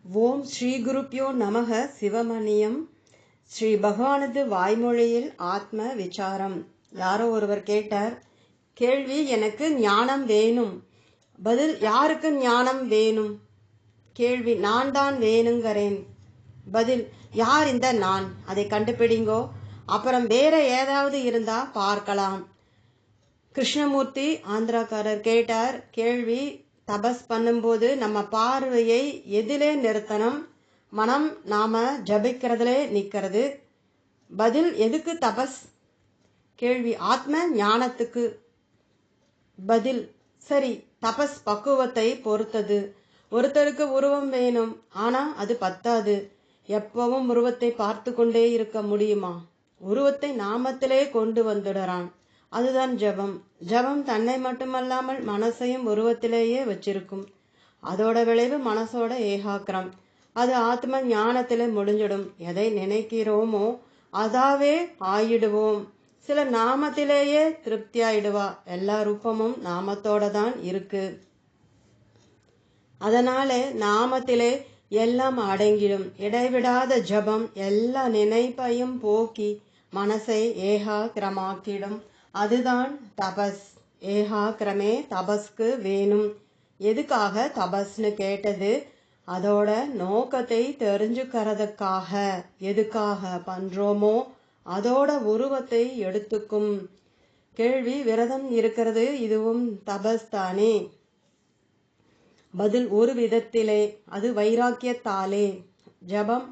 ஓம் ஸ்ரீ குருப்யோ நமக சிவமணியம். ஸ்ரீ பகவானது வாய்மொழியில் ஆத்ம விசாரம். யாரோ ஒருவர் கேட்டார், கேள்வி, எனக்கு ஞானம் வேணும். பதில், யாருக்கு ஞானம் வேணும்? கேள்வி, நான் தான் வேணுங்கிறேன். பதில், யார் இந்த நான்? அதை கண்டுபிடிங்கோ, அப்புறம் வேற ஏதாவது இருந்தா பார்க்கலாம். கிருஷ்ணமூர்த்தி ஆந்திராக்காரர் கேட்டார் கேள்வி, தபஸ் பண்ணும்போது நம்ம பார்வையை எதிலே நிறுத்தணும்? மனம் நாம ஜபிக்கிறதுலே நிற்கிறது. பதில், எதுக்கு தபஸ்? கேள்வி, ஆத்ம ஞானத்துக்கு. பதில், சரி, தபஸ் பக்குவத்தை பொறுத்தது. ஒருத்தருக்கு உருவம் வேணும், ஆனா அது பத்தாது. எப்பவும் உருவத்தை பார்த்து கொண்டே இருக்க முடியுமா? உருவத்தை நாமத்திலே கொண்டு வந்துடுறான். அதுதான் ஜபம். ஜபம் தன்னை மட்டுமல்லாமல் மனசையும் உருவத்திலேயே வச்சிருக்கும். அதோட விளைவு மனசோட ஏகாக்கிரம். அது ஆத்ம ஞானத்திலே முடிஞ்சிடும். எதை நினைக்கிறோமோ அதாவே ஆயிடுவோம். சில நாமத்திலேயே திருப்தி ஆயிடுவா. எல்லா ரூபமும் நாமத்தோட தான் இருக்கு. அதனால நாமத்திலே எல்லாம் அடங்கிடும். இடைவிடாத ஜபம் எல்லா நினைப்பையும் போக்கி மனசை ஏகாக்கிரமாக்கிடும். அதுதான் தபஸ். ஏகாக்கிரமே தபஸ்க்கு வேணும். எதுக்காக தபஸ்னு கேட்டது? அதோட நோக்கத்தை தெரிஞ்சுக்கிறதுக்காக. எதுக்காக பண்றோமோ அதோட உருவத்தை எடுத்துக்கும். கேள்வி, விரதம் இருக்கிறது இதுவும் தபஸ் தானே? பதில், ஒரு விதத்திலே. அது வைராக்கியத்தாலே. ஜபம்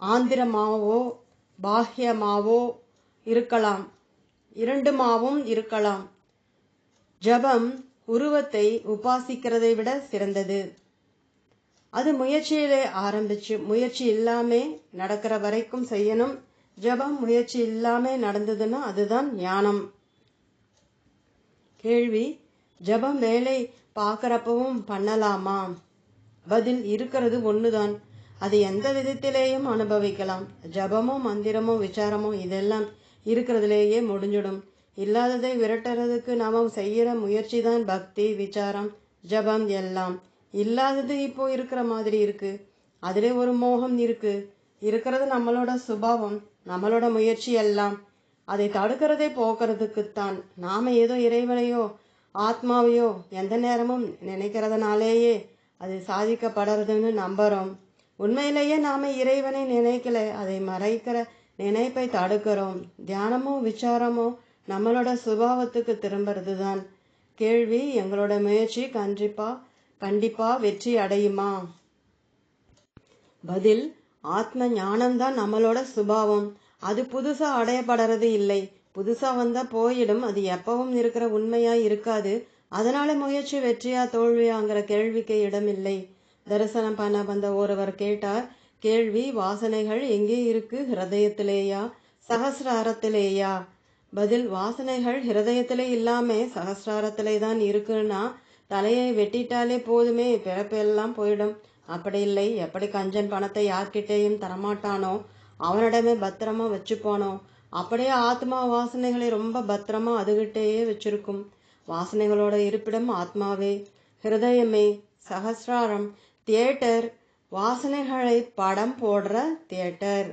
ஆந்திரமாவோ பாஹ்யமாவோ இருக்கலாம், இரண்டுமாவும் இருக்கலாம். ஜபம் உருவத்தை உபாசிக்கிறதை விட சிறந்தது. அது முயற்சியிலே ஆரம்பிச்சு முயற்சி இல்லாம நடக்கிற வரைக்கும் செய்யணும். ஜபம் முயற்சி இல்லாம நடந்ததுன்னா அதுதான் ஞானம். கேள்வி, ஜபம் வேலை பார்க்கறப்பவும் பண்ணலாமா? பதில், இருக்கிறது ஒண்ணுதான். அது எந்த விதத்திலேயும் அனுபவிக்கலாம். ஜபமோ மந்திரமோ விசாரமோ இதெல்லாம் இருக்கிறதுலேயே முடிஞ்சிடும். இல்லாததை விரட்டுறதுக்கு நாம செய்யற முயற்சி தான் பக்தி, விசாரம், ஜபம் எல்லாம். இல்லாதது இப்போ இருக்கிற மாதிரி இருக்கு. அதிலே ஒரு மோகம் இருக்கு. இருக்கிறது நம்மளோட சுபாவம், நம்மளோட முயற்சி எல்லாம். அதை தடுக்கிறதை போக்குறதுக்குத்தான். நாம ஏதோ இறைவனையோ ஆத்மாவையோ எந்த நேரமும் நினைக்கிறதுனாலேயே அது சாதிக்கப்படுறதுன்னு நம்புறோம். உண்மையிலேயே நாம இறைவனை நினைக்கல, அதை மறைக்கிற நினைப்பை தடுக்கிறோம். தியானமோ விசாரமோ நம்மளோட சுபாவத்துக்கு திரும்புறது தான். கேள்வி, எங்களோட முயற்சி கண்டிப்பா வெற்றி அடையுமா? பதில், ஆத்ம ஞானம்தான் நம்மளோட சுபாவம். அது புதுசா அடையப்படுறது இல்லை. புதுசா வந்தா போயிடும். அது எப்பவும் இருக்கிற உண்மையா இருக்காது. அதனால முயற்சி வெற்றியா தோல்வியாங்கிற கேள்விக்கு இடமில்லை. தரிசனம் பண்ண வந்த ஒருவர் கேட்டார் கேள்வி, வாசனைகள் எங்கே இருக்கு? ஹிருதயத்திலேயா சகசிராரத்திலேயா? பதில், வாசனைகள் ஹிருதயத்திலே இல்லாம சகசிராரத்திலே தான் இருக்குன்னா தலையை வெட்டிட்டாலே போதுமே, பிறப்பெல்லாம் போயிடும். அப்படி இல்லை. எப்படி கஞ்சன் பணத்தை யார்கிட்டேயும் தரமாட்டானோ அவனிடமே பத்திரமா வச்சுப்போனோ அப்படியே ஆத்மா வாசனைகளை ரொம்ப பத்திரமா அதுகிட்டேயே வச்சிருக்கும். வாசனைகளோட இருப்பிடம் ஆத்மாவே, ஹிருதயமே. சகசிராரம் தியேட்டர், வாசனைகளை படம் போடுற தியேட்டர்.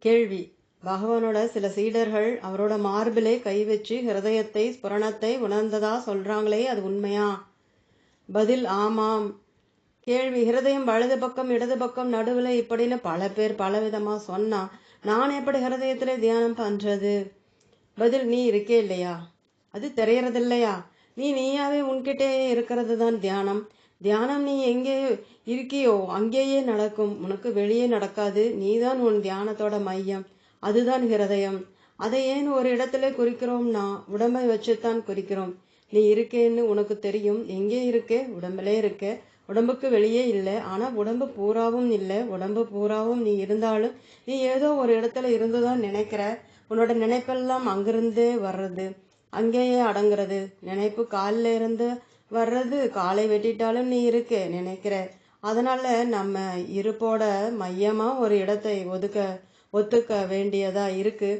கேள்வி, பகவானோட சில சீடர்கள் அவரோட மார்பிலே கை வச்சு ஹிருதயத்தை ஸ்புரணத்தை உணர்ந்ததா சொல்றாங்களே, அது உண்மையா? பதில், ஆமாம். கேள்வி, ஹிருதயம் வலது பக்கம் இடது பக்கம் நடுவுல இப்படின்னு பல பேர் பலவிதமா சொன்னா நான் எப்படி ஹிருதயத்திலே தியானம் பண்றது? பதில், நீ இருக்கே இல்லையா, அது தெரியறதில்லையா? நீயாவே உன்கிட்டயே இருக்கிறது தான் தியானம். தியானம் நீ எங்கே இருக்கியோ அங்கேயே நடக்கும். உனக்கு வெளியே நடக்காது. நீதான் உன் தியானத்தோட மையம். அதுதான் ஹிருதயம். அதை ஏன் ஒரு இடத்துல குறிக்கிறோம்னா உடம்பை வச்சுத்தான் குறிக்கிறோம். நீ இருக்கேன்னு உனக்கு தெரியும். எங்கே இருக்கே? உடம்புலே இருக்க. உடம்புக்கு வெளியே இல்லை. ஆனா உடம்பு பூராவும் இல்லை. உடம்பு பூராவும் நீ இருந்தாலும் நீ ஏதோ ஒரு இடத்துல இருந்துதான் நினைக்கிற. உன்னோட நினைப்பெல்லாம் அங்கிருந்தே வர்றது, அங்கேயே அடங்குறது. நினைப்பு காலில் இருந்து வர்றது. காலை வெட்டிட்டாலும் நீ இருக்க நினைக்கிற. அதனால நம்ம இருப்போட மையமா ஒரு இடத்தை ஒத்துக்க வேண்டியதா இருக்கு.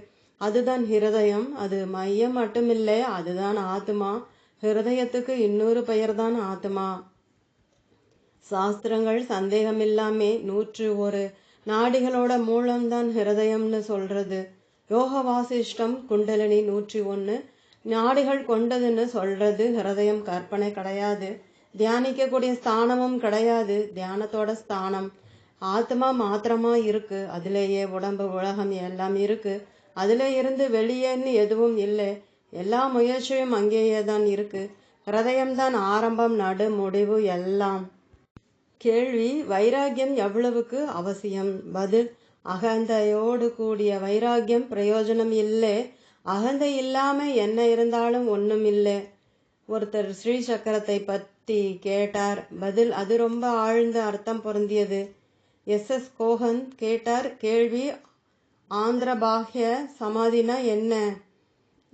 அதுதான் ஹிருதயம். அது மையம் மட்டுமில்லை, அதுதான் ஆத்மா. ஹிருதயத்துக்கு இன்னொரு பெயர் தான் ஆத்மா. சாஸ்திரங்கள் சந்தேகமில்லாமே 101 நாடிகளோட மூலம்தான் ஹிருதயம்னு சொல்றது. யோக வாசிஷ்டம் குண்டலினி 101 நாடிகள் கொண்டதுன்னு சொல்றது. ஹிருதயம் கற்பனை கிடையாது, தியானிக்கக்கூடிய ஸ்தானமும் கிடையாது, தியானத்தோட ஸ்தானம். ஆத்மா மாத்திரமா இருக்கு, அதுலேயே உடம்பு உலகம் எல்லாம் இருக்கு. அதுல இருந்து வெளியேன்னு எதுவும் இல்லை. எல்லா முயற்சியும் அங்கேயே தான் இருக்கு. ஹிருதயம்தான் ஆரம்பம், நடு, முடிவு எல்லாம். கேள்வி: வைராகியம் எவ்வளவுக்கு அவசியம்? பதில்: அகந்தையோடு கூடிய வைராகியம் பிரயோஜனம் இல்லை. அகந்தை இல்லாம என்ன இருந்தாலும் ஒன்றும் இல்லை. ஒருத்தர் ஸ்ரீ சக்கரத்தை பற்றி கேட்டார். பதில்: அது ரொம்ப ஆழ்ந்த அர்த்தம் பொருந்தியது. எஸ் கோஹன் கேட்டார். கேள்வி: ஆந்திரபாஹ்ய சமாதினா என்ன?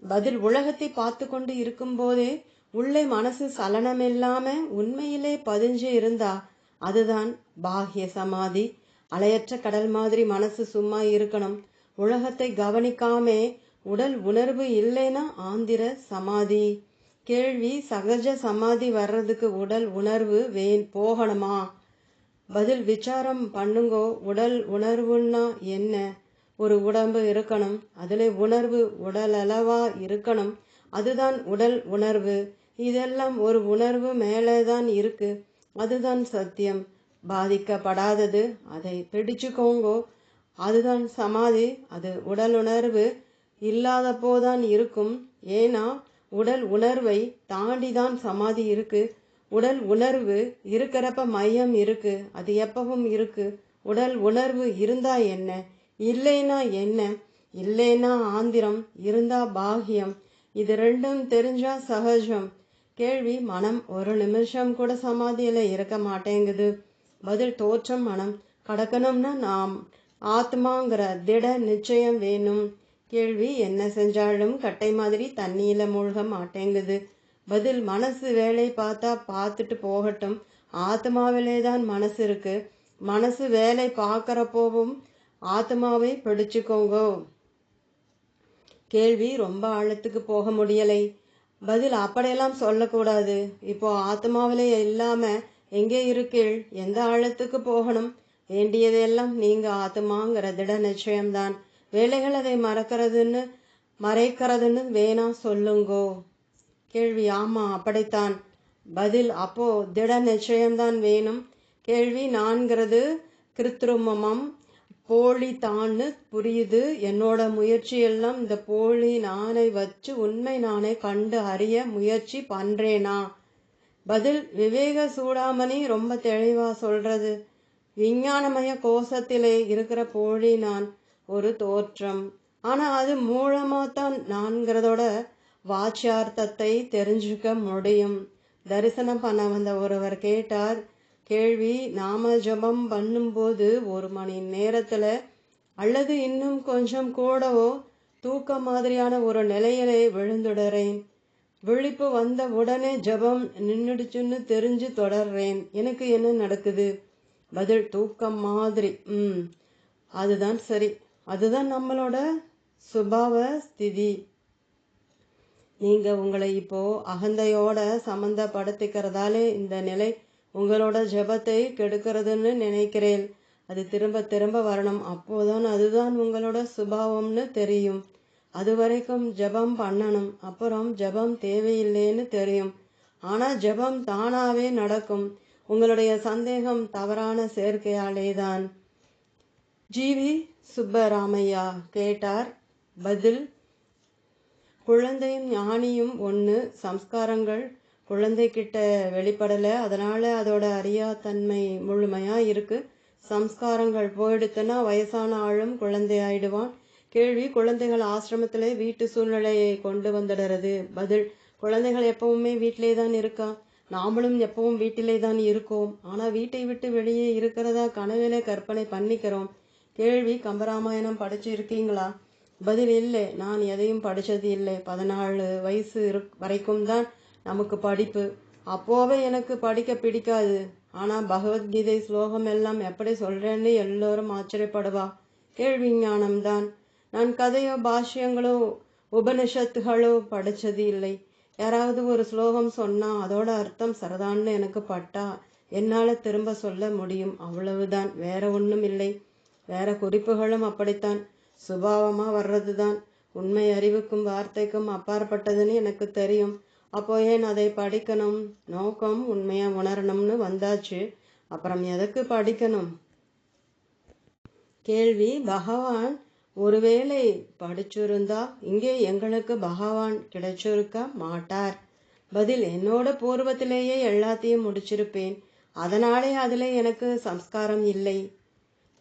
பதில்: உலகத்தை பார்த்து கொண்டு இருக்கும்போதே உள்ளே மனசு சலனமில்லாம உண்மையிலே பதிஞ்சு இருந்தா அதுதான் பாஹ்ய சமாதி. அலையற்ற கடல் மாதிரி மனசு சும்மா இருக்கணும். உலகத்தை கவனிக்காமே உடல் உணர்வு இல்லைன்னா ஆந்திர சமாதி. கேள்வி: சகஜ சமாதி வர்றதுக்கு உடல் உணர்வு போகணுமா? பதில்: விசாரம் பண்ணுங்கோ. உடல் உணர்வுன்னா என்ன? ஒரு உடம்பு இருக்கணும், அதுல உணர்வு உடலளவா இருக்கணும், அதுதான் உடல் உணர்வு. இதெல்லாம் ஒரு உணர்வு மேலேதான் இருக்கு, அதுதான் சத்தியம். பாதிக்கப்படாதது, அதை பிடிச்சுக்கோங்கோ, அதுதான் சமாதி. அது உடல் உணர்வு இல்லாதப்போதான் இருக்கும். ஏன்னா உடல் உணர்வை தாண்டிதான் சமாதி இருக்கு. உடல் உணர்வு இருக்கிறப்ப மையம் இருக்கு, அது எப்பவும் இருக்கு. உடல் உணர்வு இருந்தா என்ன, இல்லைனா என்ன? இல்லைனா ஆந்திரம், இருந்தா பாஹ்யம். இது ரெண்டும் தெரிஞ்சா சகஜம். கேள்வி: மனம் ஒரு நிமிஷம் கூட சமாதியில இருக்க மாட்டேங்குது. பதில்: தோற்றம் மனம் கடக்கணும்னா நாம் ஆத்மாங்கிற திட நிச்சயம் வேணும். கேள்வி: என்ன செஞ்சாலும் கட்டை மாதிரி தண்ணியில மூழ்க மாட்டேங்குது. பதில்: மனசு வேலை பார்த்தா பார்த்துட்டு போகட்டும், ஆத்மாவிலே தான் மனசு இருக்கு. மனசு வேலை பார்க்கறப்போவும் ஆத்மாவை பிடிச்சுக்கோங்கோ. கேள்வி: ரொம்ப ஆழத்துக்கு போக முடியலை. பதில்: அப்படியெல்லாம் சொல்லக்கூடாது. இப்போ ஆத்மாவிலே இல்லாம எங்கே இருக்கீள்? எந்த ஆழத்துக்கு போகணும்? வேண்டியதெல்லாம் நீங்க ஆத்மாங்கிற திட நிச்சயம்தான். வேலைகள் அதை மறைக்கிறதுன்னு வேணா சொல்லுங்கோ. கேள்வி: ஆமா அப்படித்தான். பதில்: அப்போ திட நிச்சயம்தான் வேணும். கேள்வி: நான்கிறது கிருத்ருமம், போலி தான்னு புரியுது. என்னோட முயற்சி எல்லாம் இந்த போலி நானை வச்சு உண்மை நானே கண்டு அறிய முயற்சி பண்றேனா? பதில்: விவேக சூடாமணி ரொம்ப தெளிவா சொல்றது. விஞ்ஞானமய கோஷத்திலே இருக்கிற போலி நான் ஒரு தோற்றம். ஆனா அது மூலமாத்தான் நான்கிறதோட வாச்சியார்த்தத்தை தெரிஞ்சுக்க முடியும். தரிசனம் பண்ண வந்த ஒருவர் கேட்டார். கேள்வி: நாம ஜபம் பண்ணும்போது 1 மணி நேரத்துல அல்லது இன்னும் கொஞ்சம் கூடவோ தூக்க மாதிரியான ஒரு நிலையிலே விழுந்துடுறேன். விழிப்பு வந்த உடனே ஜபம் நின்றுடுச்சுன்னு தெரிஞ்சு தொடர்றேன். எனக்கு என்ன நடக்குது? பதில்: தூக்கம் மாதிரி. அதுதான் சரி. அதுதான் நம்மளோட சுபாவ ஸ்திதி. நீங்க உங்களை இப்போ அகந்தையோட சம்பந்தப்படுத்திக்கிறதாலே இந்த நிலை உங்களோட ஜபத்தை கெடுக்கிறதுன்னு நினைக்கிறேன். அது திரும்ப திரும்ப வரணும். அப்போதான் அதுதான் உங்களோட சுபாவம்னு தெரியும். அது வரைக்கும் ஜபம் பண்ணணும். அப்புறம் ஜபம் தேவையில்லைன்னு தெரியும். ஆனா ஜபம் தானாவே நடக்கும். உங்களுடைய சந்தேகம் தவறான சேர்க்கையாலேதான். ஜிவி சுப்பராமையா கேட்டார். பதில்: குழந்தையும் ஞானியும் ஒன்று. சம்ஸ்காரங்கள் குழந்தைகிட்ட வெளிப்படல, அதனால அதோட அறியாத்தன்மை முழுமையா இருக்கு. சம்ஸ்காரங்கள் போயிடுத்துன்னா வயசான ஆளும் குழந்தை ஆயிடுவான். கேள்வி: குழந்தைகள் ஆசிரமத்திலே வீட்டு சூழ்நிலையை கொண்டு வந்துடுறது. பதில்: குழந்தைகள் எப்பவுமே வீட்டிலே தான் இருக்கா. நாமளும் எப்பவும் வீட்டிலே தான் இருக்கோம். ஆனா வீட்டை விட்டு வெளியே இருக்கிறதா கனவிலே கற்பனை பண்ணிக்கிறோம். கேள்வி: கம்பராமாயணம் படிச்சு இருக்கீங்களா? பதில்: இல்லை, நான் எதையும் படிச்சது இல்லை. 14 வயசு வரைக்கும் தான் நமக்கு படிப்பு. அப்போவே எனக்கு படிக்க பிடிக்காது. ஆனா பகவத்கீதை ஸ்லோகம் எல்லாம் எப்படி சொல்றேன்னு எல்லோரும் ஆச்சரியப்படுவா. கேள்வி: ஞானம்தான். நான் கதையோ பாஷ்யங்களோ உபனிஷத்துகளோ படிச்சது இல்லை. யாராவது ஒரு ஸ்லோகம் சொன்னா அதோட அர்த்தம் சரதான்னு எனக்கு பட்டா என்னால திரும்ப சொல்ல முடியும், அவ்வளவுதான், வேற ஒன்றும் இல்லை. வேற குறிப்புகளும் அப்படித்தான், சுபாவமா வர்றதுதான். உண்மை அறிவுக்கும் வார்த்தைக்கும் அப்பாற்பட்டதுன்னு எனக்கு தெரியும். அப்போ ஏன் அதை படிக்கணும்? நோக்கம் உண்மையா உணரணும்னு வந்தாச்சு, அப்புறம் எதுக்கு படிக்கணும்? கேள்வி: பகவான் ஒருவேளை படிச்சிருந்தா இங்கே எங்களுக்கு பகவான் கிடைச்சிருக்க மாட்டார். பதில்: என்னோட பூர்வத்திலேயே எல்லாத்தையும் முடிச்சிருப்பேன், அதனாலே அதுல எனக்கு சம்ஸ்காரம் இல்லை.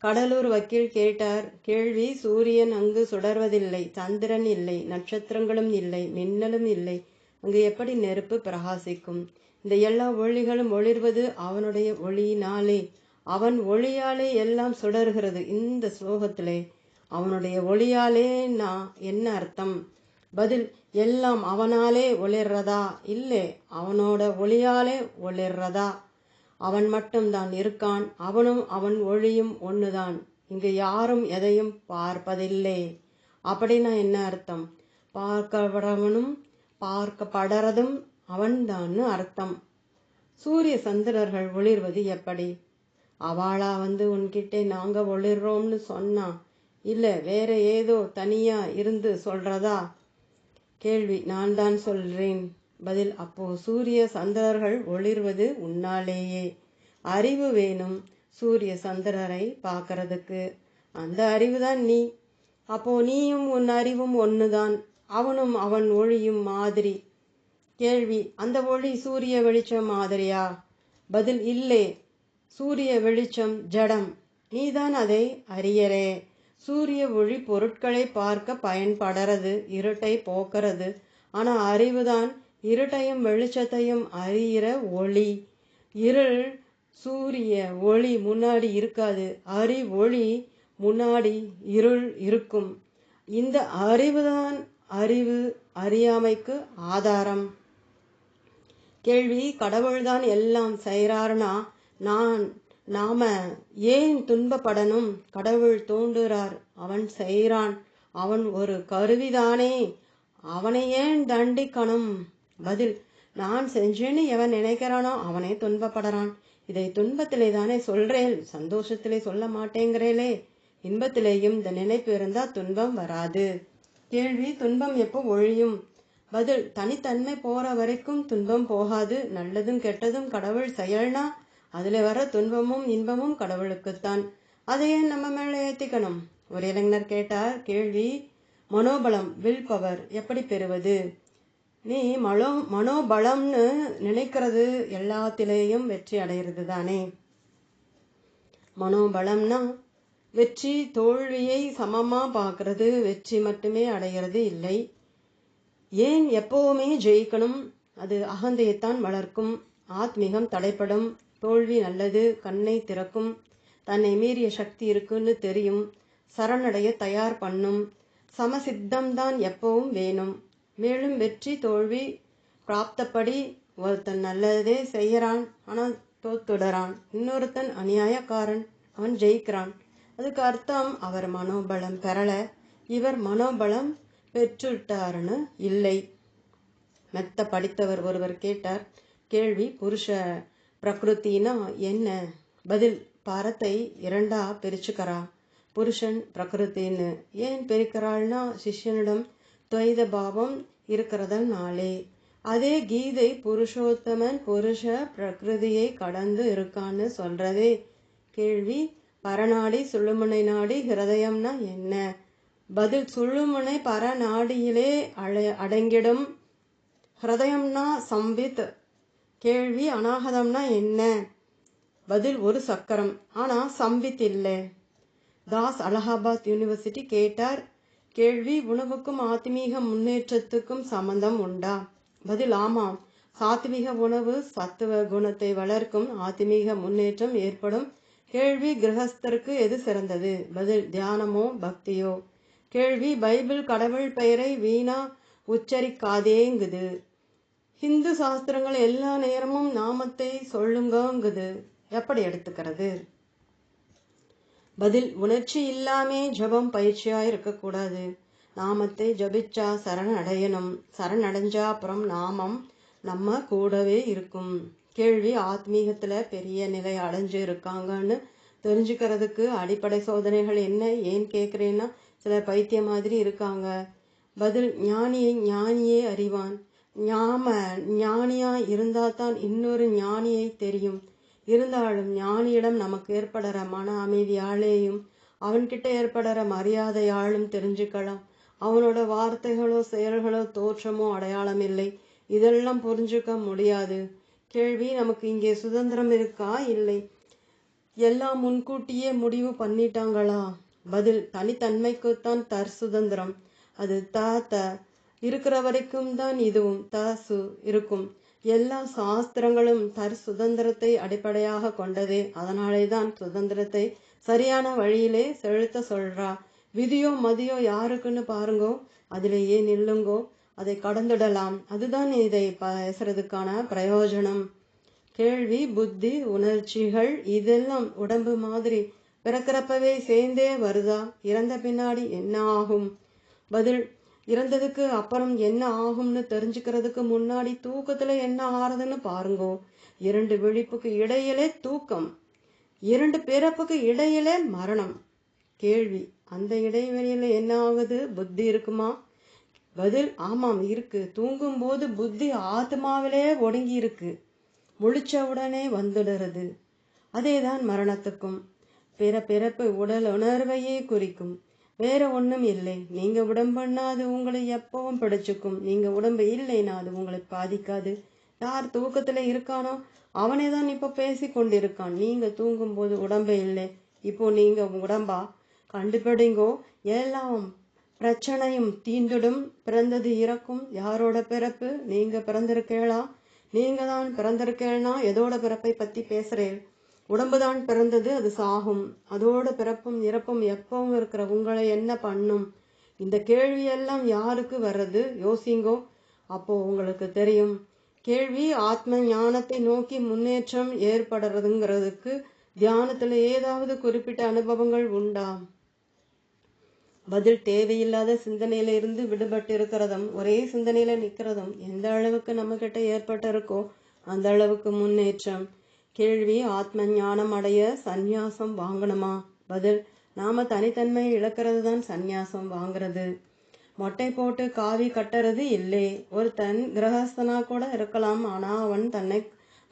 கடலூர் வக்கீல் கேட்டார். கேள்வி: சூரியன் அங்கு சுடர்வதில்லை, சந்திரன் இல்லை, நட்சத்திரங்களும் இல்லை, மின்னலும் இல்லை, அங்கு எப்படி நெருப்பு பிரகாசிக்கும்? இந்த எல்லா ஒளிகளும் ஒளிர்வது அவனுடைய ஒளியினாலே. அவன் ஒளியாலே எல்லாம் சுடர்கிறது. இந்த ஸ்லோகத்திலே அவனுடைய ஒளியாலே என்ன அர்த்தம்? பதில்: எல்லாம் அவனாலே ஒளிர்றதா? இல்லை, அவனோட ஒளியாலே ஒளிர்றதா? அவன் மட்டும்தான் இருக்கான், அவனும் அவன் ஒளியும் ஒண்ணுதான். இங்கு யாரும் எதையும் பார்ப்பதில்லை. அப்படின்னா என்ன அர்த்தம்? பார்க்கப்படுறவனும் பார்க்கப்படுறதும் அவன்தான்னு அர்த்தம். சூரிய சந்திரர்கள் ஒளிர்வது எப்படி? அவளா உன்கிட்ட நாங்க ஒளிர்றோம்னு சொன்னா, இல்ல வேற ஏதோ தனியா இருந்து சொல்றதா? கேள்வி: நான் தான் சொல்றேன். பதில்: அப்போ சூரிய சந்திரர்கள் ஒளிர்வது உன்னாலேயே. அறிவு வேணும் சூரிய சந்திரரை பார்க்கறதுக்கு, அந்த அறிவுதான் நீ. அப்போ நீயும் உன் அறிவும் ஒண்ணுதான், அவனும் அவன் ஒளியும் மாதிரி. கேள்வி: அந்த ஒளி சூரிய வெளிச்சம் மாதிரியா? பதில்: இல்லை, சூரிய வெளிச்சம் ஜடம், நீதான் அதை அறியறே. சூரிய ஒளி பொருட்களை பார்க்க பயன்படுறது, இருட்டை போக்குறது. ஆனா அறிவுதான் இருட்டையும் வெளிச்சத்தையும் அறிகிற ஒளி. இருள் சூரிய ஒளி முன்னாடி இருக்காது, ஒளி முன்னாடி இருள் இருக்கும். இந்த அறிவுதான் அறிவு அறியாமைக்கு ஆதாரம். கேள்வி: கடவுள்தான் எல்லாம் செய்யறாருனா நாம ஏன் துன்பப்படணும்? கடவுள் தோன்றுறார், அவன் செய்கிறான், அவன் ஒரு கருவிதானே, அவனை ஏன் தண்டிக்கணும்? பதில்: நான் செஞ்சேன்னு எவன் நினைக்கிறானோ அவனே துன்பப்படுறான். இதை துன்பத்திலே தானே சொல்றேன், சந்தோஷத்திலே சொல்ல மாட்டேங்கிறேலே. இன்பத்திலேயும் இந்த நினைப்பு இருந்தா துன்பம் வராது. கேள்வி: துன்பம் எப்போ ஒழியும்? பதில்: தனித்தன்மை போற வரைக்கும் துன்பம் போகாது. நல்லதும் கெட்டதும் கடவுள் செயல்னா அதுல வர துன்பமும் இன்பமும் கடவுளுக்குத்தான். அதையே நம்ம மேல ஏத்திக்கணும். ஒரு இளைஞர் கேட்டார். கேள்வி: மனோபலம், வில் பவர் எப்படி பெறுவது? நீ மனோபலம்னு நினைக்கிறது எல்லாத்திலேயும் வெற்றி அடைகிறது தானே. மனோபலம்னா வெற்றி தோல்வியை சமமா பார்க்கறது, வெற்றி மட்டுமே அடைகிறது இல்லை. ஏன் எப்பவுமே ஜெயிக்கணும்? அது அகந்தையைத்தான் வளர்க்கும், ஆத்மீகம் தடைப்படும். தோல்வி நல்லது, கண்ணை திறக்கும், தன்னை மீறிய சக்தி இருக்குன்னு தெரியும், சரணடைய தயார் பண்ணும். சமசித்தம்தான் எப்பவும் வேணும். மேலும் வெற்றி தோல்வி பிராப்தப்படி ஒருத்தன் நல்லதே செய்யறான், ஆனால் தோத்துடுறான். இன்னொருத்தன் அநியாயக்காரன், அவன் ஜெயிக்கிறான். அதுக்கு அர்த்தம் அவர் மனோபலம் பெறல, இவர் மனோபலம் பெற்றுட்டாருன்னு இல்லை. மெத்த படித்தவர் ஒருவர் கேட்டார். கேள்வி: புருஷ பிரகிருத்தினா என்ன? பதில்: பரத்தை இரண்டா பிரிச்சுக்கிறா. புருஷன் பிரகிருத்தின்னு ஏன் பிரிக்கிறாள்னா, சிஷ்யனிடம் துவைத பாவம் இருக்கிறதுனாலே. அதே கீதை புருஷோத்தமன் புருஷ பிரகிருதியை கடந்து இருக்கான்னு சொல்றதே. கேள்வி: பரநாடி சுழுமுனை நாடி ஹிருதயம்னா என்ன? பதில்: சுழுமுனை பரநாடியிலே அடங்கிடும், ஹிருதயம்னா சம்வித். கேள்வி: அநாகதம்னா என்ன? பதில்: ஒரு சக்கரம், ஆனா சம்வித் இல்லை. தாஸ் அலகாபாத் யூனிவர்சிட்டி கேட்டார். கேள்வி: உணவுக்கும் ஆத்மீக முன்னேற்றத்துக்கும் சம்பந்தம் உண்டா? பதில்: ஆமாம். சாத்வீக உணவு சத்துவ குணத்தை வளர்க்கும், ஆத்மீக முன்னேற்றம் ஏற்படும். கேள்வி: கிரகஸ்தருக்கு எது சிறந்தது? பதில்: தியானமோ பக்தியோ? கேள்வி: பைபிள் கடவுள் பெயரை வீணா உச்சரிக்காதேங்குது, ஹிந்து சாஸ்திரங்கள் எல்லா நேரமும் நாமத்தை சொல்லுங்கங்குது, எப்படி எடுத்துக்கிறது? பதில்: உணர்ச்சி இல்லாமே ஜபம் பயிற்சியா இருக்கக்கூடாது. நாமத்தை ஜபிச்சா சரண் அடையணும். சரண் அடைஞ்சா அப்புறம் நாமம் நம்ம கூடவே இருக்கும். கேள்வி ஆத்மீகத்துல பெரிய நிலை அடைஞ்சு இருக்காங்கன்னு தெரிஞ்சுக்கிறதுக்கு அடிப்படை சோதனைகள் என்ன? ஏன் கேட்குறேன்னா, சில பைத்திய மாதிரி இருக்காங்க. பதில், ஞானியை ஞானியே அறிவான். ஞானியா இருந்தா தான் இன்னொரு ஞானியை தெரியும். இருந்தாலும் ஞானியிடம் நமக்கு ஏற்படுற மன அமைதியாலேயும் அவன்கிட்ட ஏற்படுற மரியாதையாலும் தெரிஞ்சுக்கலாம். அவனோட வார்த்தைகளோ செயல்களோ தோற்றமோ அடையாளம் இல்லை. இதெல்லாம் புரிஞ்சுக்க முடியாது. கேள்வி, நமக்கு இங்கே சுதந்திரம் இருக்கா? இல்லை. எல்லாம் முன்கூட்டியே முடிவு பண்ணிட்டாங்களா? பதில், தனித்தன்மைக்குத்தான் சுதந்திரம். அது த இருக்கிற வரைக்கும் தான் இதுவும் சு இருக்கும். எல்லா சாஸ்திரங்களும் சுதந்திரத்தை அடிப்படையாக கொண்டதே. அதனாலே தான் சுதந்திரத்தை சரியான வழியிலே செலுத்த சொல்றா. விதியோ மதியோ யாருக்குன்னு பாருங்கோ, அதிலேயே நில்லுங்கோ, அதை கடந்துடலாம். அதுதான் இதை பேசுறதுக்கான பிரயோஜனம். கேள்வி, புத்தி, உணர்ச்சிகள் இதெல்லாம் உடம்பு மாதிரி பிறக்கிறப்பவே சேர்ந்தே வருதா? இறந்த பின்னாடி என்ன ஆகும்? பதில், இறந்ததுக்கு அப்புறம் என்ன ஆகும்னு தெரிஞ்சுக்கிறதுக்கு முன்னாடி தூக்கத்துல என்ன ஆறுதுன்னு பாருங்கோ. 2 விழிப்புக்கு இடையிலே தூக்கம், 2 பிறப்புக்கு இடையிலே மரணம். கேள்வி, அந்த இடைவெளியில என்ன ஆகுது? புத்தி இருக்குமா? பதில், ஆமாம் இருக்கு. தூங்கும் போது புத்தி ஆத்மாவிலே ஒடுங்கி இருக்கு. முழிச்ச உடனே வந்துடுறது. அதேதான் மரணத்துக்கும். பிறப்பு உடல் உணர்வையே குறிக்கும், வேற ஒண்ணும் இல்லை. நீங்க உடம்புன்னா அது உங்களை எப்பவும் பிடிச்சுக்கும். நீங்க உடம்பு இல்லைன்னா அது உங்களை பாதிக்காது. யார் தூக்கத்துல இருக்கானோ அவனே தான் இப்ப பேசி கொண்டிருக்கான். நீங்க தூங்கும் போது உடம்பு இல்லை. இப்போ நீங்க உடம்பா? கண்டுபிடிங்கோ. எல்லாம் பிரச்சனையும் தீந்துடும். பிறந்தது இறக்கும். யாரோட பிறப்பு? நீங்க பிறந்திருக்கேளா? நீங்க தான் பிறந்திருக்கேன்னா எதோட பிறப்பை பத்தி பேசுறேன்? உடம்புதான் பிறந்தது, அது சாகும். அதோட பிறப்பும் இறப்பும் எப்பவும் இருக்கிற உங்களை என்ன பண்ணும்? இந்த கேள்வியெல்லாம் யாருக்கு வர்றது? யோசிங்கோ, அப்போ உங்களுக்கு தெரியும். கேள்வி, ஆத்ம ஞானத்தை நோக்கி முன்னேற்றம் ஏற்படுறதுங்கிறதுக்கு தியானத்துல ஏதாவது குறிப்பிட்ட அனுபவங்கள் உண்டா? பதில், தேவையில்லாத சிந்தனையில இருந்து விடுபட்டு இருக்கிறதும் ஒரே சிந்தனையில நிக்கிறதும் எந்த அளவுக்கு நம்ம கிட்ட ஏற்பட்டு இருக்கோ அந்த அளவுக்கு முன்னேற்றம். கேள்வி, ஆத்ம ஞானம் அடைய சந்நியாசம் வாங்கணுமா? பதில், நாம தனித்தன்மை இழக்கிறது தான் சந்நியாசம் வாங்குறது. மொட்டை போட்டு காவி கட்டுறது இல்லை. ஒருத்தன் கிரகஸ்தனா கூட இருக்கலாம். ஆனா அவன் தன்னை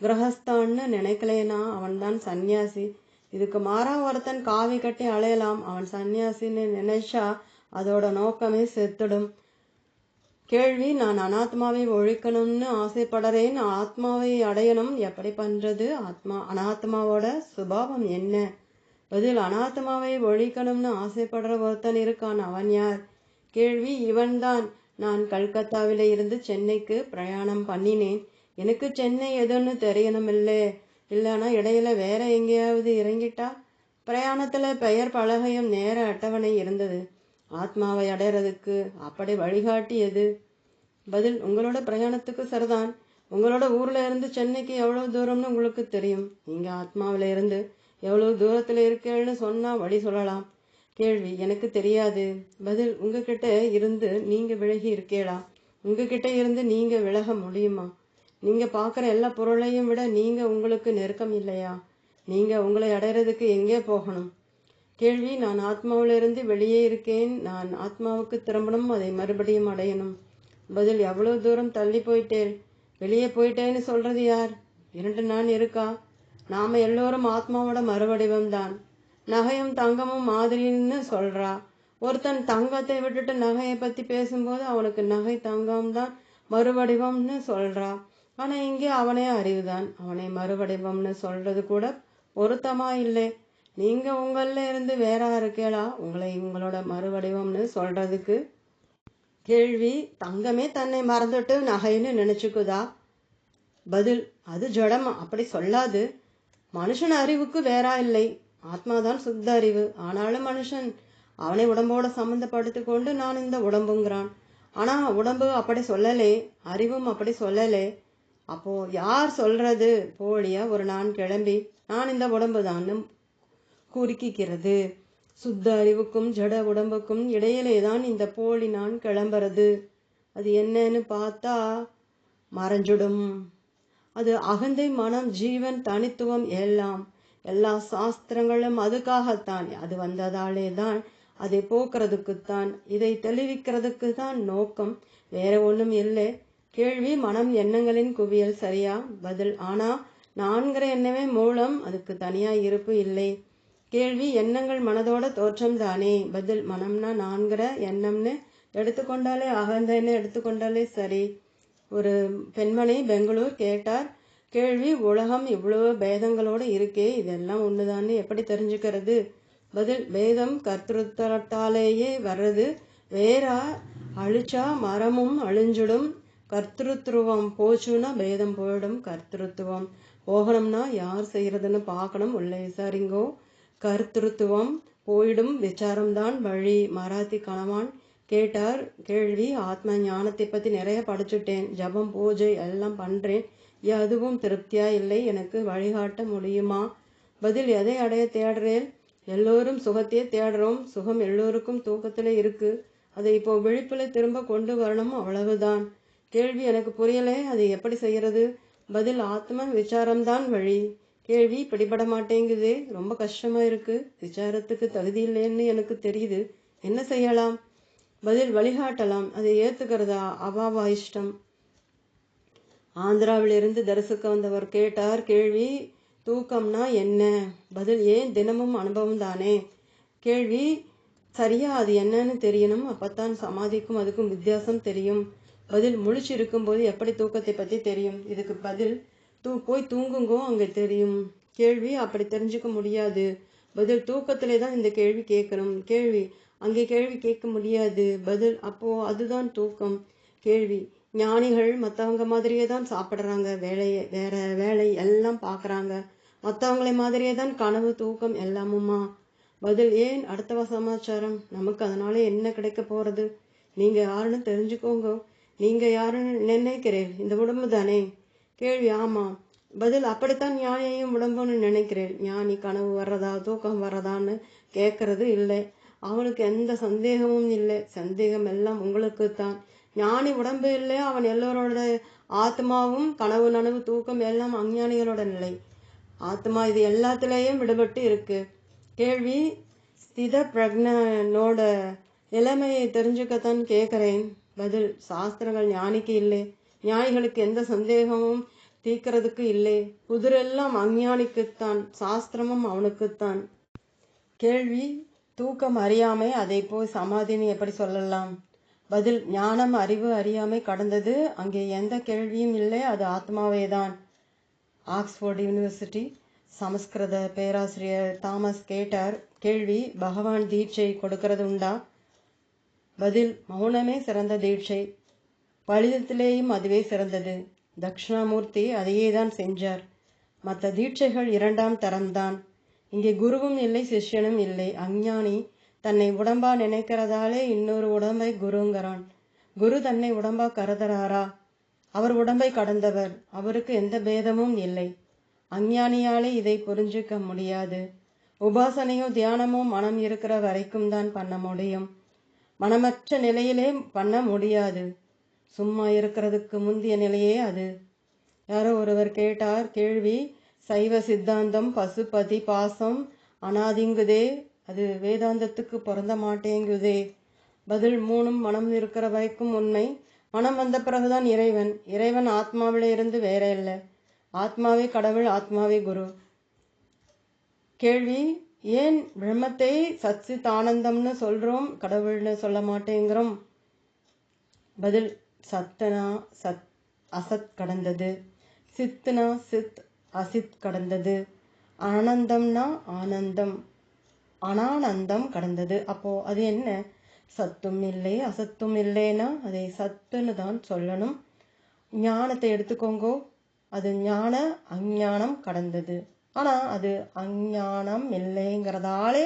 கிரகஸ்தான்னு நினைக்கலேனா அவன் தான் சந்நியாசி. இதுக்கு மாறா ஒருத்தன் காவி கட்டி அலையலாம். அவன் சன்னியாசின்னு நினைச்சா அதோட நோக்கமே செத்துடும். கேள்வி, நான் அனாத்மாவை ஒழிக்கணும்னு ஆசைப்படுறேன். ஆத்மாவை அடையணும், எப்படி பண்றது? அனாத்மாவோட சுபாவம் என்ன? பதில், அனாத்மாவை ஒழிக்கணும்னு ஆசைப்படுற ஒருத்தன் இருக்கான். அவன் யார்? கேள்வி, இவன்தான். நான் கல்கத்தாவில இருந்து சென்னைக்கு பிரயாணம் பண்ணினேன். எனக்கு சென்னை எதுன்னு தெரியணுமில்லே. இல்லைன்னா இடையில வேற எங்கேயாவது இறங்கிட்டா? பிரயாணத்துல பெயர் பலகையும் நேர அட்டவணை இருந்தது. ஆத்மாவை அடைறதுக்கு அப்படி வழிகாட்டியது. பதில், உங்களோட பிரயாணத்துக்கு சரிதான். உங்களோட ஊர்ல இருந்து சென்னைக்கு எவ்வளவு தூரம்னு உங்களுக்கு தெரியும். நீங்க ஆத்மாவில இருந்து எவ்வளவு தூரத்துல இருக்கேன்னு சொன்னா வழி சொல்லலாம். கேள்வி, எனக்கு தெரியாது. பதில், உங்ககிட்ட இருந்து நீங்க விலகி இருக்கேளா? உங்ககிட்ட இருந்து நீங்க விலக முடியுமா? நீங்க பாக்குற எல்லா பொருளையும் விட நீங்க உங்களுக்கு நெருக்கம் இல்லையா? நீங்க உங்களை அடைறதுக்கு எங்கே போகணும்? கேள்வி, நான் ஆத்மாவிலிருந்து வெளியே இருக்கேன். நான் ஆத்மாவுக்கு திரும்பணும், அதை மறுபடியும் அடையணும். பதில், எவ்வளவு தூரம் தள்ளி போயிட்டேன்? வெளியே போயிட்டேன்னு சொல்றது யார்? 2 நான் இருக்கா? நாம எல்லோரும் ஆத்மாவோட மறுவடிவம் தான். நகையும் தங்கமும் மாதிரின்னு சொல்றா. ஒருத்தன் தங்கத்தை விட்டுட்டு நகையை பத்தி பேசும்போது அவனுக்கு நகை தங்கம் தான் மறுவடிவம்னு சொல்றா. ஆனா இங்கே அவனே அறிவுதான். அவனை மறுவடிவம்னு சொல்றது கூட பொருத்தமா இல்லை. நீங்க உங்கள இருந்து வேற இருக்கேளா உங்களை உங்களோட மறுவடிவம்னு சொல்றதுக்கு? கேள்வி, தங்கமே தன்னை மறந்துட்டு நகைன்னு நினைச்சுக்குதா? பதில், அது ஜடம், அப்படி சொல்லாது. மனுஷன் அறிவுக்கு வேறா இல்லை. ஆத்மாதான் சுத்த அறிவு. ஆனாலும் மனுஷன் அவனை உடம்போட சம்பந்தப்படுத்தி கொண்டு நான் இந்த உடம்புங்கிறான். ஆனா உடம்பு அப்படி சொல்லலே, அறிவும் அப்படி சொல்லலே. அப்போ யார் சொல்றது? போலியா ஒரு நான் கிளம்பி நான் இந்த உடம்பு தான் குறுக்கிக்கிறது. சுத்த அறிவுக்கும் ஜட உடம்புக்கும் இடையிலே தான் இந்த போலி நான் கிளம்புறது. அது என்னன்னு பார்த்தா மறைஞ்சுடும். அது அகந்தை, மனம், ஜீவன், தனித்துவம் எல்லாம். எல்லா சாஸ்திரங்களும் அதுக்காகத்தான். அது வந்ததாலே தான், அதை போக்குறதுக்குத்தான், இதை தெளிவிக்கிறதுக்கு தான் நோக்கம், வேற ஒன்றும் இல்லை. கேள்வி: மனம் எண்ணங்களின் குவியல், சரியா? பதில்: ஆனா நான்கிற எண்ணமே மூலம், அதுக்கு தனியா இருப்பு இல்லை. கேள்வி: எண்ணங்கள் மனதோட தோற்றம் தானே? பதில்: மனம்னா நான்கிற எண்ணம்னு எடுத்துக்கொண்டாலே, அகந்தைன்னு எடுத்துக்கொண்டாலே சரி. ஒரு பெண்மணி பெங்களூர் கேட்டார் கேள்வி: உலகம் இவ்வளவு பேதங்களோடு இருக்கே, இதெல்லாம் ஒண்ணுதான்னு எப்படி தெரிஞ்சுக்கிறது? பதில்: பேதம் கர்த்தத்தாலேயே வர்றது. வேறா அழிச்சா மரமும் அழிஞ்சிடும். கர்த்தத்துவம் போச்சுன்னா பேதம் போயிடும். கர்த்தத்துவம் போகணும்னா யார் செய்யறதுன்னு பார்க்கணும், உள்ள விசாரிங்கோ. கர்த்தத்துவம் போயிடும், விசாரம்தான் வழி. மராத்தி கணவான் கேட்டார் கேள்வி: ஆத்ம ஞானத்தை பத்தி நிறைய படிச்சுட்டேன், ஜபம் பூஜை எல்லாம் பண்றேன், எதுவும் திருப்தியா இல்லை, எனக்கு வழிகாட்ட முடியுமா? பதில்: எதை அடைய தேடுறேன்? எல்லோரும் சுகத்தையே தேடுறோம். சுகம் எல்லோருக்கும் தூக்கத்துல இருக்கு. அதை இப்போ விழிப்புல திரும்ப கொண்டு வரணும், அவ்வளவுதான். கேள்வி: எனக்கு புரியலை, அது எப்படி செய்யறது? பதில்: ஆத்ம விசாரம்தான் வழி. கேள்வி: பிடிபட மாட்டேங்குது, ரொம்ப கஷ்டமா இருக்கு, விசாரத்துக்கு தகுதி இல்லைன்னு எனக்கு தெரியுது, என்ன செய்யலாம்? பதில்: வழிகாட்டலாம், அதை ஏத்துக்கிறதா அவாவா இஷ்டம். ஆந்திராவிலிருந்து தரிசிக்க வந்தவர் கேட்டார் கேள்வி: தூக்கம்னா என்ன? பதில்: ஏன் தினமும் அனுபவம் தானே? கேள்வி: சரியா, அது என்னன்னு தெரியணும், அப்பத்தான் சமாதிக்கும் அதுக்கும் வித்தியாசம் தெரியும். பதில்: முழிச்சு இருக்கும்போது எப்படி தூக்கத்தை பத்தி தெரியும்? இதுக்கு பதில்: போய் தூங்குங்கோ, அங்க தெரியும். கேள்வி: அப்படி தெரிஞ்சுக்க முடியாது. பதில்: தூக்கத்திலே தான் இந்த கேள்வி கேட்கணும். கேள்வி: அங்கே கேள்வி கேட்க முடியாது. பதில்: அப்போ அதுதான் தூக்கம். கேள்வி: ஞானிகள் மற்றவங்க மாதிரியே தான் சாப்பிட்றாங்க, வேற வேலை எல்லாம் பார்க்குறாங்க, மற்றவங்களை மாதிரியே தான் கனவு, தூக்கம் எல்லாமுமா? பதில்: ஏன்? அடுத்த சமாச்சாரம், நமக்கு அதனால என்ன கிடைக்க போறது? நீங்க யாருன்னு தெரிஞ்சுக்கோங்க. நீங்க யாருன்னு நினைக்கிறேன்? இந்த உடம்பு தானே? கேள்வி: ஆமா. பதில்: அப்படித்தான் ஞானியையும் உடம்புன்னு நினைக்கிறேன். ஞானி கனவு வர்றதா தூக்கம் வர்றதான்னு கேட்கறது இல்லை, அவனுக்கு எந்த சந்தேகமும் இல்லை. சந்தேகம் எல்லாம் உங்களுக்குத்தான். ஞானி உடம்பு இல்லை, அவன் எல்லோரோட ஆத்மாவும். கனவு நனவு தூக்கம் எல்லாம் அஞ்ஞானிகளோட நிலை. ஆத்மா இது எல்லாத்திலேயும் விடுபட்டு இருக்கு. கேள்வி: ஸ்தித பிரக்னனோட நிலைமையை தெரிஞ்சுக்கத்தான் கேட்கிறேன். பதில்: சாஸ்திரங்கள் ஞானிக்கு இல்லை, ஞானிகளுக்கு எந்த சந்தேகமும் தீர்க்கிறதுக்கு இல்லை. குதிரெல்லாம் அஞ்ஞானிக்குத்தான், சாஸ்திரமும் அவனுக்குத்தான். கேள்வி: தூக்கம் அறியாமை, அதை போய் சமாதின்னு எப்படி சொல்லலாம்? பதில்: ஞானம் அறிவு அறியாமை கடந்தது, அங்கே எந்த கேள்வியும் இல்லை, அது ஆத்மாவே தான். ஆக்ஸ்போர்ட் யூனிவர்சிட்டி சமஸ்கிருத பேராசிரியர் தாமஸ் கேட்டார் கேள்வி: பகவான் தீட்சை கொடுக்கறது உண்டா? பதில்: மௌனமே சிறந்த தீட்சை, பலிதத்திலேயும் அதுவே சிறந்தது. தட்சிணாமூர்த்தி அதையே தான் செஞ்சார். மற்ற தீட்சைகள் இரண்டாம் தரம்தான். இங்கே குருவும் இல்லை, சிஷ்யனும் இல்லை. அஞ்ஞானி தன்னை உடம்பா நினைக்கிறதாலே இன்னொரு உடம்பை குருங்கிறான். குரு தன்னை உடம்பா கருதுறாரா? அவர் உடம்பை கடந்தவர், அவருக்கு எந்த பேதமும் இல்லை. அஞ்ஞானியாலே இதை புரிஞ்சுக்க முடியாது. உபாசனையோ தியானமோ மனம் இருக்கிற வரைக்கும் தான் பண்ண முடியும், மனமற்ற நிலையிலே பண்ண முடியாது. சும்மா இருக்கிறதுக்கு முந்திய நிலையே அது. யாரோ ஒருவர் கேட்டார் கேள்வி: சைவ சித்தாந்தம் பசுபதி பாசம் அனாதிங்குதே, அது வேதாந்தத்துக்கு பொருந்த மாட்டேங்குதே. பதில்: மூணும் மனம் இருக்கிற வரைக்கும் உண்மை, மனம் வந்த பிறகுதான் இறைவன். இறைவன் ஆத்மாவில இருந்து வேற இல்லை. ஆத்மாவே கடவுள், ஆத்மாவே குரு. கேள்வி: ஏன் பிரம்மத்தை சச்சித் ஆனந்தம்னு சொல்றோம், கடவுள்னு சொல்ல மாட்டேங்கிறோம்? பதில்: சத்தனா சத் அசத் கடந்தது, சித்துனா சித் அசித் கடந்தது, ஆனந்தம்னா ஆனந்தம் அனானந்தம் கடந்தது. அப்போ அது என்ன? சத்தும் இல்லை அசத்தும் இல்லைன்னா அதை சத்துன்னு தான் சொல்லணும். ஞானத்தை எடுத்துக்கோங்கோ, அது ஞான அஞ்ஞானம் கடந்தது. ஆனா அது அஞ்ஞானம் இல்லைங்கிறதாலே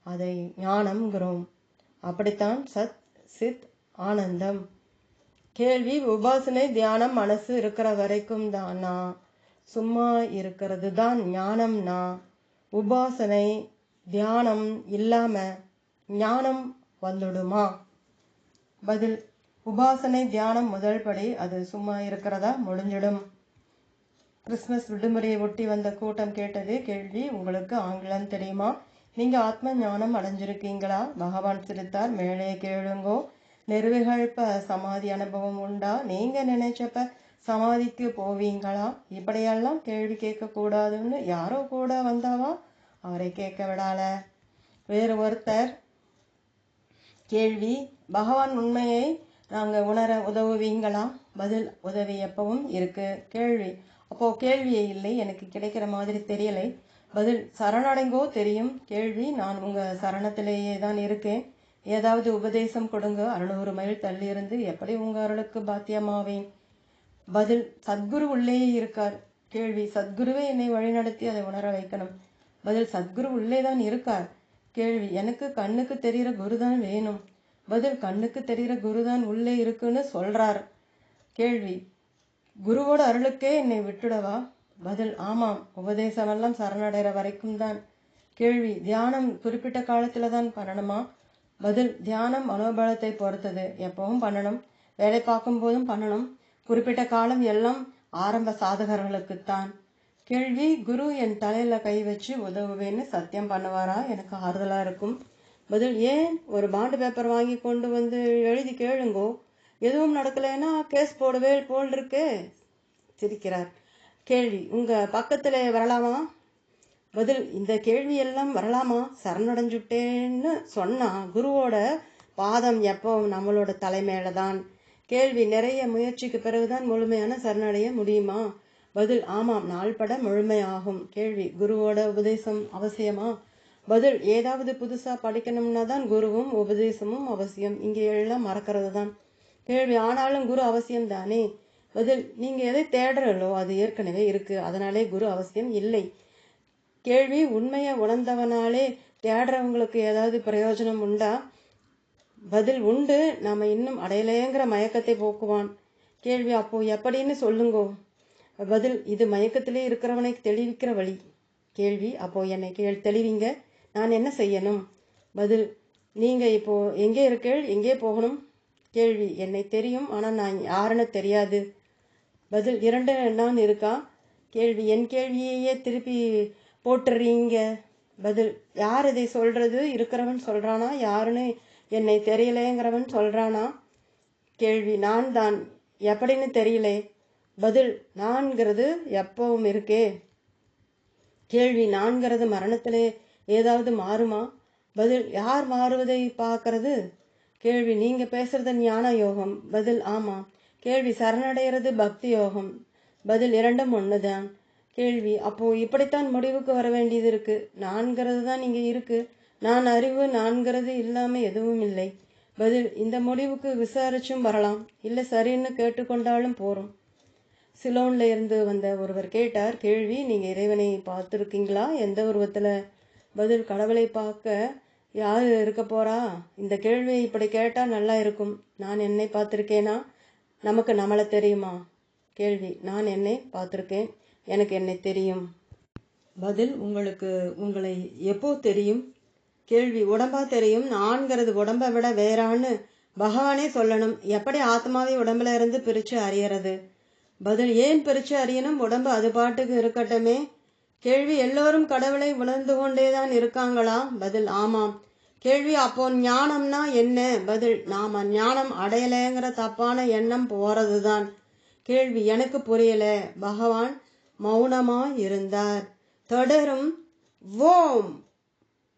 அதை ஞானம்ங்கிறோம். அப்படித்தான் சத் சித் ஆனந்தம். கேள்வி: உபாசனை தியானம் மனசு இருக்கிற வரைக்கும் தானா? சும்மா இருக்கிறது தான் ஞானம்னா? உபாசனை தியானம் இல்லாம ஞானம் வந்துடுமா? பதில்: உபாசனை தியானம் முதல் படி, அது சும்மா இருக்கிறதா முடிஞ்சிடும். கிறிஸ்மஸ் விடுமுறையை ஒட்டி வந்த கூட்டம் கேட்டது. கேள்வி: உங்களுக்கு ஆங்கிலம் தெரியுமா? நீங்க ஆத்ம ஞானம் அடைஞ்சிருக்கீங்களா? பகவான் சிரித்தார். மேலே கேளுங்கோ. நிர்விகல்ப சமாதி அனுபவம் உண்டா? நீங்க நினைச்சப்ப சமாதிக்கு போவீங்களா? இப்படியெல்லாம் கேள்வி கேட்க கூடாதுன்னு யாரோ கூட வந்தாவா? அவரை கேட்க விடால. வேறு ஒருத்தர் கேள்வி: பகவான் உண்மையை நாங்க உணர உதவுவீங்களா? பதில்: உதவி எப்பவும் இருக்கு. கேள்வி: அப்போ கேள்வியே இல்லை, எனக்கு கிடைக்கிற மாதிரி தெரியலை. பதில்: சரணடைங்கோ, தெரியும். கேள்வி: நான் உங்க சரணத்திலேயே தான் இருக்கேன். ஏதாவது உபதேசம் கொடுங்க. 600 மைல் தள்ளி இருந்து எப்படி உங்க அருளுக்கு பாத்தியமாவேன்? பதில்: சத்குரு உள்ளேயே இருக்கார். கேள்வி: சத்குருவே என்னை வழிநடத்தி அதை உணர வைக்கணும். பதில்: சத்குரு உள்ளே தான் இருக்கார். கேள்வி: எனக்கு கண்ணுக்கு தெரிகிற குருதான் வேணும். பதில்: கண்ணுக்கு தெரிகிற குருதான் உள்ளே இருக்குன்னு சொல்றார். கேள்வி: குருவோட அருளுக்கே என்னை விட்டுடவா? பதில்: ஆமாம், உபதேசமெல்லாம் சரணடைகிற வரைக்கும் தான். கேள்வி: தியானம் குறிப்பிட்ட காலத்துல தான் பண்ணணுமா? பதில்: தியானம் மனோபலத்தை பொறுத்தது. எப்பவும் பண்ணணும், வேலை பார்க்கும் போதும் பண்ணணும். குறிப்பிட்ட காலம் எல்லாம் ஆரம்ப சாதகர்களுக்குத்தான். கேள்வி: குரு என் தலையில கை வச்சு உதவுவேன்னு சத்தியம் பண்ணுவாரா? எனக்கு ஆறுதலா இருக்கும். பதில்: ஏன், ஒரு பாண்டு பேப்பர் வாங்கி கொண்டு வந்து எழுதி கேளுங்கோ. எதுவும் நடக்கலைன்னா கேஸ் போடுவே போல் இருக்கே. சிரிக்கிறார். கேள்வி: உங்க பக்கத்துல வரலாமா? பதில்: இந்த கேள்வி எல்லாம் வரலாமா? சரணடைஞ்சுட்டேன்னு சொன்னா குருவோட பாதம் எப்பவும் நம்மளோட தலைமையிலதான். கேள்வி: நிறைய முயற்சிக்கு பிறகுதான் முழுமையான சரணடைய முடியுமா? பதில்: ஆமாம், நாள்பட முழுமையாகும். கேள்வி: குருவோட உபதேசம் அவசியமா? பதில்: ஏதாவது புதுசா படிக்கணும்னா தான் குருவும் உபதேசமும் அவசியம். இங்கே எல்லாம் மறக்கிறது தான். கேள்வி: ஆனாலும் குரு அவசியம் தானே? பதில்: நீங்க எதை தேடுறீங்களோ அது ஏற்கனவே இருக்கு, அதனாலே குரு அவசியம் இல்லை. கேள்வி: உண்மையை உணர்ந்தவனாலே தேடுறவங்களுக்கு ஏதாவது பிரயோஜனம் உண்டா? பதில்: உண்டு, நாம இன்னும் அடையலைங்கிற மயக்கத்தை போக்குவான். கேள்வி: அப்போ எப்படின்னு சொல்லுங்கோ. பதில்: இது மயக்கத்திலே இருக்கிறவனை தெளிவிக்கிற வழி. கேள்வி: அப்போ என்னை தெளிவிங்க, நான் என்ன செய்யணும்? பதில்: நீங்க இப்போ எங்கே இருக்கீள், எங்கே போகணும்? கேள்வி: என்னை தெரியும், ஆனா நான் யாருன்னு தெரியாது. பதில்: 2 நான் இருக்கா? கேள்வி: என் கேள்வியையே திருப்பி போட்டுறீங்க. பதில்: யார் இதை சொல்றது? இருக்கிறவன் சொல்றானா, யாருன்னு என்னை தெரியலேங்கிறவன் சொல்றானா? கேள்வி: நான் தான். எப்படின்னு தெரியலே. பதில்: நான்கிறது எப்பவும் இருக்கே. கேள்வி: நான்கிறது மரணத்திலே ஏதாவது மாறுமா? பதில்: யார் மாறுவதை பார்க்கறது? கேள்வி: நீங்க பேசுறது ஞான யோகம். பதில்: ஆமா. கேள்வி: சரணடைகிறது பக்தி யோகம். பதில்: 2ம் ஒண்ணுதான். கேள்வி: அப்போ இப்படித்தான் முடிவுக்கு வர வேண்டியது இருக்கு. நான்கிறது தான் இங்க இருக்கு, நான் அறிவு நான்கிறது இல்லாம எதுவும் இல்லை. பதில்: இந்த முடிவுக்கு விசாரிச்சும் வரலாம், இல்ல சரின்னு கேட்டுக்கொண்டாலும் போறோம். சிலோன்ல இருந்து வந்த ஒருவர் கேட்டார். கேள்வி: நீங்க இறைவனை பார்த்துருக்கீங்களா? எந்த உருவத்துல? பதில்: கடவுளை பார்க்க யாரு இருக்க போறா? இந்த கேள்வியை இப்படி கேட்டா நல்லா இருக்கும். நான் என்னை பார்த்திருக்கேனா? நமக்கு நம்மளை தெரியுமா? கேள்வி: நான் என்னை பார்த்திருக்கேன், எனக்கு என்னை தெரியும். பதில்: உங்களுக்கு உங்களை எப்போ தெரியும்? கேள்வி: உடம்பா தெரியும். நான்கிறது உடம்பை விட வேறான்னு பகவானே சொல்லணும். எப்படி ஆத்மாவை உடம்புல இருந்து பிரிச்சு அறியறது? பதில்: ஏன் பிரிச்சு அறியணும்? உடம்பு அது பாட்டுக்கு இருக்கட்டுமே. கேள்வி: எல்லோரும் கடவுளை உணர்ந்து கொண்டேதான் இருக்காங்களா? பதில்: ஆமாம். கேள்வி: அப்போ ஞானம்னா என்ன? பதில்: நாம ஞானம் அடையலைங்கிற தப்பான எண்ணம் போறதுதான். கேள்வி: எனக்கு புரியல. பகவான் மௌனமா இருந்தார். தொடரும். ஓம்.